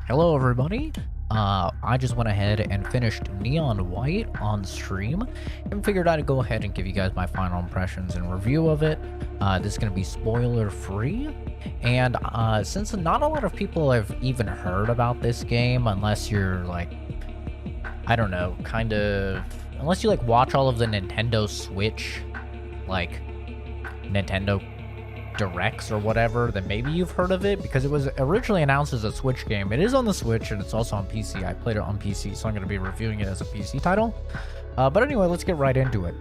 Hello everybody. I just went ahead and finished Neon White on stream and figured I'd go ahead and give you guys my final impressions and review of it. This is going to be spoiler free, and since not a lot of people have even heard about this game, unless you're like, I don't know, unless you like watch all of the Nintendo Switch, like Nintendo Directs or whatever, then maybe you've heard of it, because it was originally announced as a Switch game. It is on the Switch and it's also on PC. I played it on PC, so I'm going to be reviewing it as a PC title. But anyway, let's get right into it.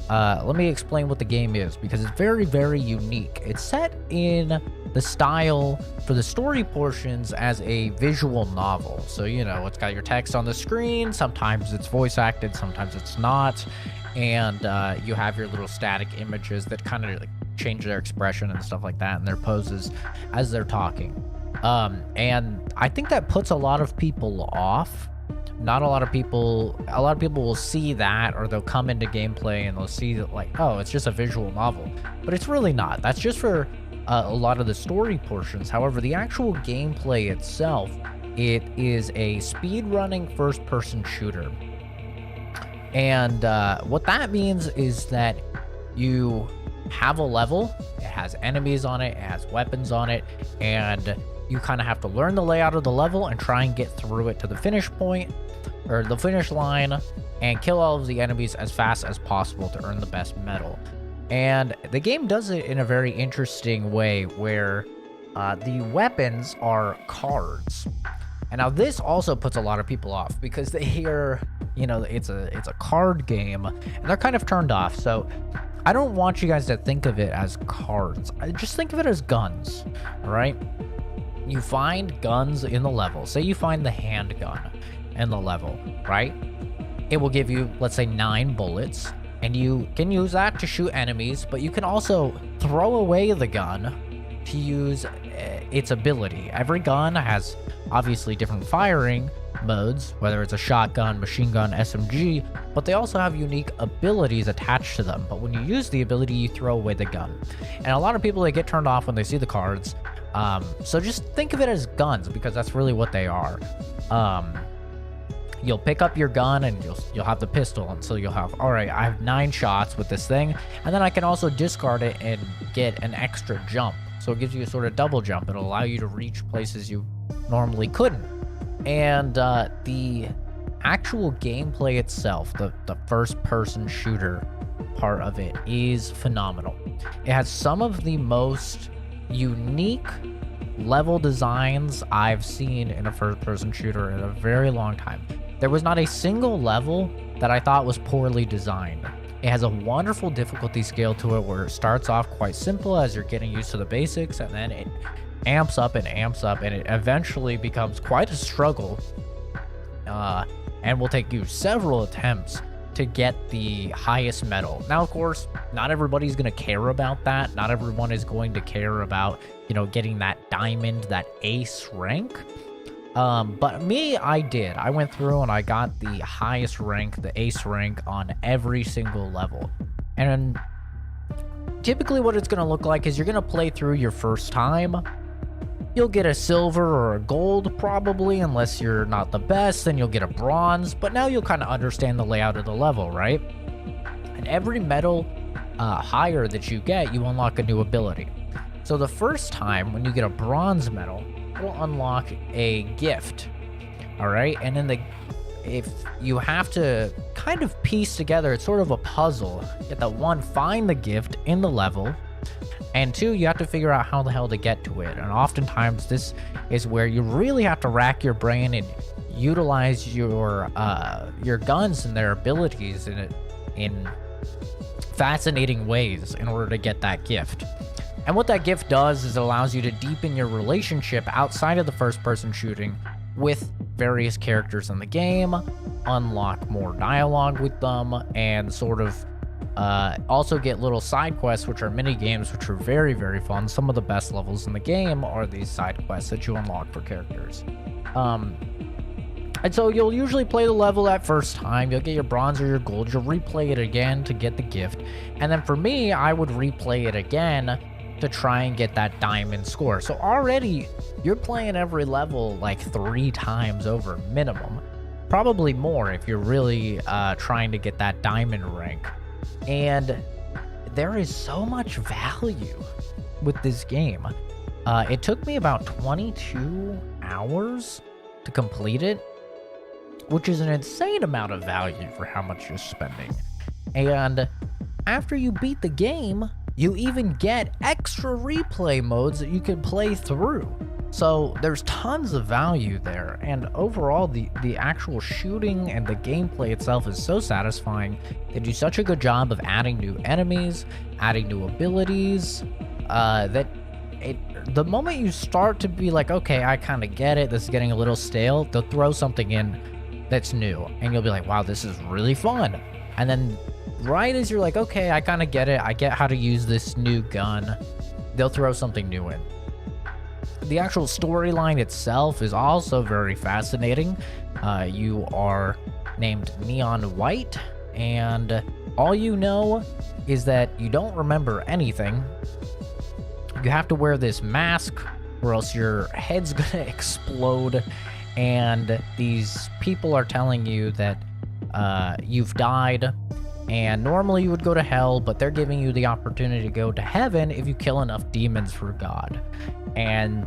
Let me explain what the game is, because it's very, very unique. It's set in the style for the story portions as a visual novel. So, you know, it's got your text on the screen. Sometimes it's voice acted, sometimes it's not. And you have your little static images that kind of like change their expression and stuff like that, and their poses as they're talking. And I think that puts a lot of people off. A lot of people will see that, or they'll come into gameplay and they'll see that like, oh, it's just a visual novel, but it's really not. That's just for a lot of the story portions. However, the actual gameplay itself, it is a speed-running first-person shooter. And what that means is that you have a level, it has enemies on it, it has weapons on it, and you kind of have to learn the layout of the level and try and get through it to the finish point, or the finish line, and kill all of the enemies as fast as possible to earn the best medal. And the game does it in a very interesting way, where the weapons are cards. And now this also puts a lot of people off, because they hear, you know, it's a card game, and they're kind of turned off. So I don't want you guys to think of it as cards. Just think of it as guns, all right? You find guns in the level. Say you find the handgun in the level, right? It will give you, let's say, 9 bullets, and you can use that to shoot enemies, but you can also throw away the gun to use its ability. Every gun has obviously different firing modes, whether it's a shotgun, machine gun, SMG, but they also have unique abilities attached to them. But when you use the ability, you throw away the gun. And a lot of people, they get turned off when they see the cards. So just think of it as guns, because that's really what they are. You'll pick up your gun and you'll have the pistol, and so you'll have, all right, I have 9 shots with this thing, and then I can also discard it and get an extra jump. So it gives you a sort of double jump. It'll allow you to reach places you normally couldn't. And the actual gameplay itself, the first-person shooter part of it, is phenomenal. It has some of the most unique level designs I've seen in a first-person shooter in a very long time. There was not a single level that I thought was poorly designed. It has a wonderful difficulty scale to it, where it starts off quite simple as you're getting used to the basics, and then it amps up, and it eventually becomes quite a struggle, and will take you several attempts to get the highest medal. Now, of course, not everybody's going to care about that. Not everyone is going to care about, you know, getting that diamond, that ace rank. But me, I did. I went through and I got the highest rank, the ace rank, on every single level. And typically what it's going to look like is you're going to play through your first time. You'll get a silver or a gold, probably, unless you're not the best. Then you'll get a bronze, but now you'll kind of understand the layout of the level, right? And every medal higher that you get, you unlock a new ability. So the first time when you get a bronze medal, it'll unlock a gift, all right? And then if you have to kind of piece together, it's sort of a puzzle. You have to, 1, find the gift in the level, and 2, you have to figure out how the hell to get to it. And oftentimes this is where you really have to rack your brain and utilize your guns and their abilities in fascinating ways in order to get that gift. And what that gift does is it allows you to deepen your relationship outside of the first-person shooting with various characters in the game, unlock more dialogue with them, and sort of also get little side quests, which are mini games, which are very, very fun. Some of the best levels in the game are these side quests that you unlock for characters. And so you'll usually play the level that first time. You'll get your bronze or your gold. You'll replay it again to get the gift. And then for me, I would replay it again to try and get that diamond score. So already you're playing every level like 3 times over minimum, probably more if you're really trying to get that diamond rank. And there is so much value with this game. It took me about 22 hours to complete it, which is an insane amount of value for how much you're spending. And after you beat the game, you even get extra replay modes that you can play through. So there's tons of value there, and overall the actual shooting and the gameplay itself is so satisfying. They do such a good job of adding new enemies, adding new abilities, the moment you start to be like, okay, I kind of get it, this is getting a little stale, they'll throw something in that's new, and you'll be like, wow, this is really fun. And then right as you're like, okay, I kind of get it, I get how to use this new gun, they'll throw something new in. The actual storyline itself is also very fascinating. You are named Neon White, and all you know is that you don't remember anything. You have to wear this mask or else your head's gonna explode, and these people are telling you that you've died, and normally you would go to hell, but they're giving you the opportunity to go to heaven if you kill enough demons for God. And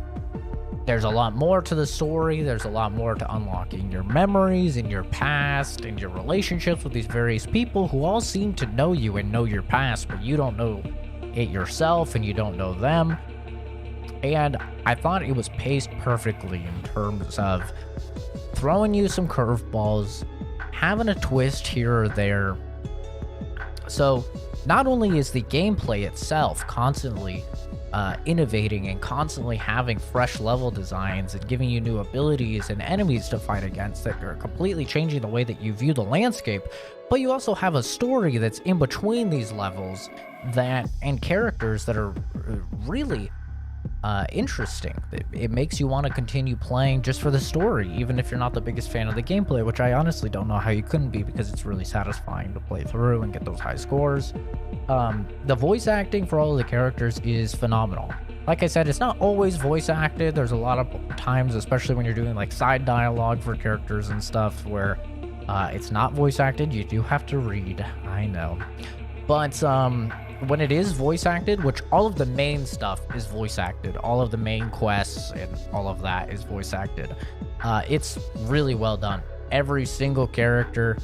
there's a lot more to the story. There's a lot more to unlocking your memories and your past and your relationships with these various people who all seem to know you and know your past, but you don't know it yourself and you don't know them. And I thought it was paced perfectly in terms of throwing you some curveballs, having a twist here or there. So not only is the gameplay itself constantly innovating and constantly having fresh level designs and giving you new abilities and enemies to fight against that are completely changing the way that you view the landscape, but you also have a story that's in between these levels and characters that are really interesting. It makes you want to continue playing just for the story, even if you're not the biggest fan of the gameplay, which I honestly don't know how you couldn't be, because it's really satisfying to play through and get those high scores. The voice acting for all of the characters is phenomenal. Like I said, it's not always voice acted. There's a lot of times, especially when you're doing like side dialogue for characters and stuff, where it's not voice acted. You do have to read, I know. But when it is voice acted, which all of the main stuff is voice acted, all of the main quests and all of that is voice acted, it's really well done. Every single character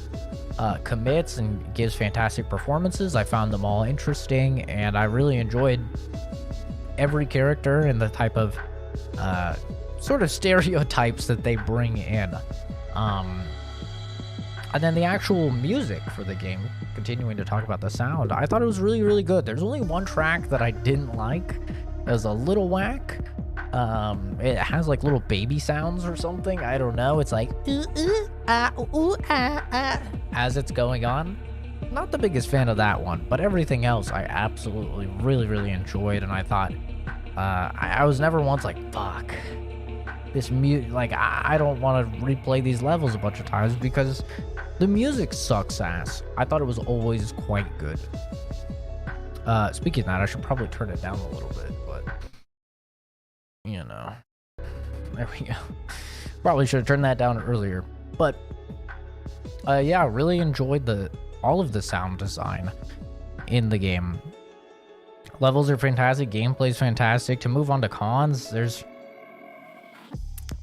commits and gives fantastic performances. I found them all interesting, and I really enjoyed every character and the type of sort of stereotypes that they bring in. And then the actual music for the game, continuing to talk about the sound, I thought it was really, really good. There's only one track that I didn't like. It was a little whack. It has like little baby sounds or something. I don't know. It's like ooh, ooh, ah, ooh, ah, ah, as it's going on. Not the biggest fan of that one, but everything else I absolutely really, really enjoyed. And I thought I was never once like, fuck, this music, like I don't want to replay these levels a bunch of times, because the music sucks ass. I thought it was always quite good. Speaking of that, I should probably turn it down a little bit, but you know, there we go. Probably should have turned that down earlier, but yeah, I really enjoyed all of the sound design in the game. Levels are fantastic, gameplay's fantastic. To move on to cons, there's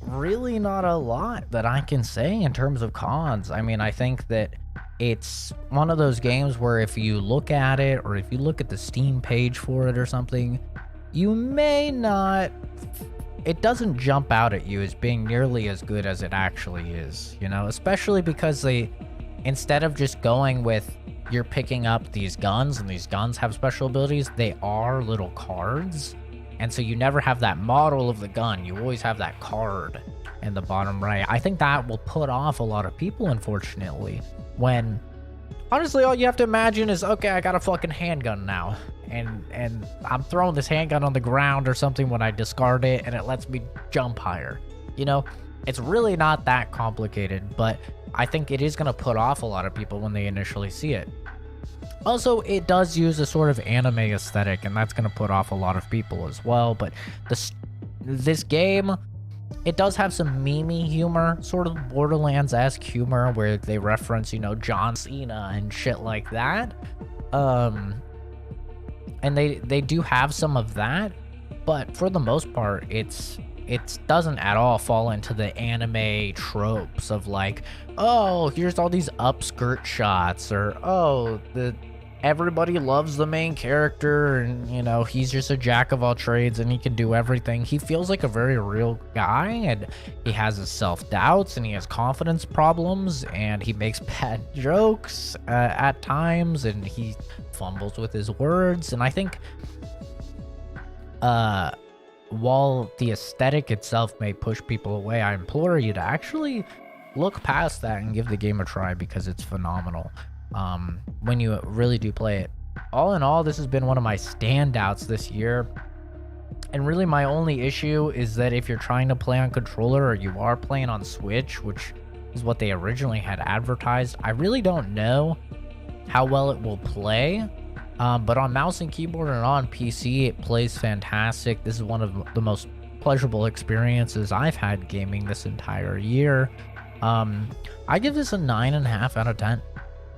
really not a lot that I can say in terms of cons. I mean, I think that it's one of those games where if you look at it, or if you look at the Steam page for it or something, you may not, it doesn't jump out at you as being nearly as good as it actually is, you know, especially because they, instead of just going with you're picking up these guns and these guns have special abilities, they are little cards. And so you never have that model of the gun. You always have that card in the bottom right. I think that will put off a lot of people, unfortunately, when honestly all you have to imagine is, okay, I got a fucking handgun now, and I'm throwing this handgun on the ground or something when I discard it, and it lets me jump higher. You know, it's really not that complicated, but I think it is going to put off a lot of people when they initially see it. Also, it does use a sort of anime aesthetic, and that's going to put off a lot of people as well. But this game, it does have some meme humor, sort of Borderlands-esque humor, where they reference, you know, John Cena and shit like that. And they do have some of that, but for the most part, it doesn't at all fall into the anime tropes of like, oh, here's all these upskirt shots, or oh, everybody loves the main character, and you know, he's just a jack of all trades and he can do everything. He feels like a very real guy, and he has his self-doubts and he has confidence problems, and he makes bad jokes at times, and he fumbles with his words. And I think while the aesthetic itself may push people away, I implore you to actually look past that and give the game a try, because it's phenomenal when you really do play it. All in all, this has been one of my standouts this year. And really my only issue is that if you're trying to play on controller, or you are playing on Switch, which is what they originally had advertised, I really don't know how well it will play. But on mouse and keyboard and on PC, it plays fantastic. This is one of the most pleasurable experiences I've had gaming this entire year. I give this a 9.5 out of 10.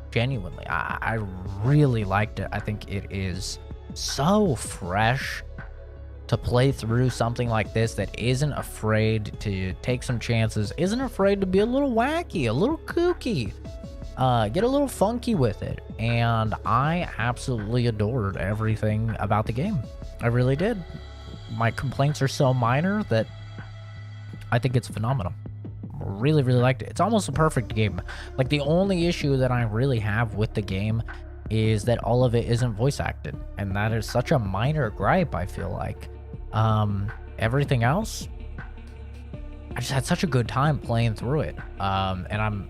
Genuinely, I really liked it. I think it is so fresh to play through something like this that isn't afraid to take some chances, isn't afraid to be a little wacky, a little kooky, get a little funky with it. And I absolutely adored everything about the game. I really did. My complaints are so minor that I think it's phenomenal. Really, really liked it. It's almost a perfect game. Like, the only issue that I really have with the game is that all of it isn't voice acted, and that is such a minor gripe, I feel like. Everything else, I just had such a good time playing through it. And I'm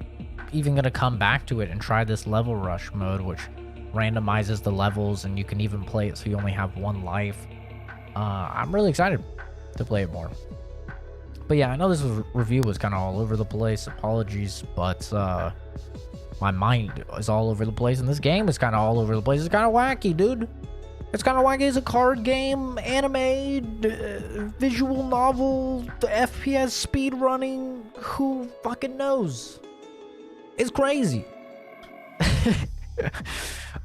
even gonna come back to it and try this level rush mode, which randomizes the levels, and you can even play it so you only have one life. I'm really excited to play it more. But yeah, I know this review was kind of all over the place. Apologies, but my mind is all over the place, and this game is kind of all over the place. It's kind of wacky, dude. It's kind of wacky. It's a card game, anime, visual novel, the FPS speed running. Who fucking knows? It's crazy.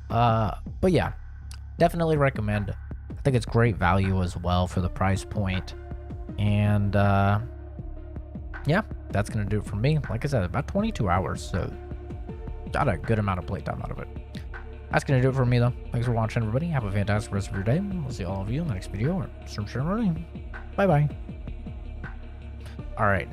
But yeah, definitely recommend. I think it's great value as well for the price point. And yeah, that's gonna do it for me. Like I said, about 22 hours, so got a good amount of playtime out of it. That's gonna do it for me though. Thanks for watching, everybody. Have a fantastic rest of your day. We'll see all of you in the next video. Or stream running. Bye bye. All right, now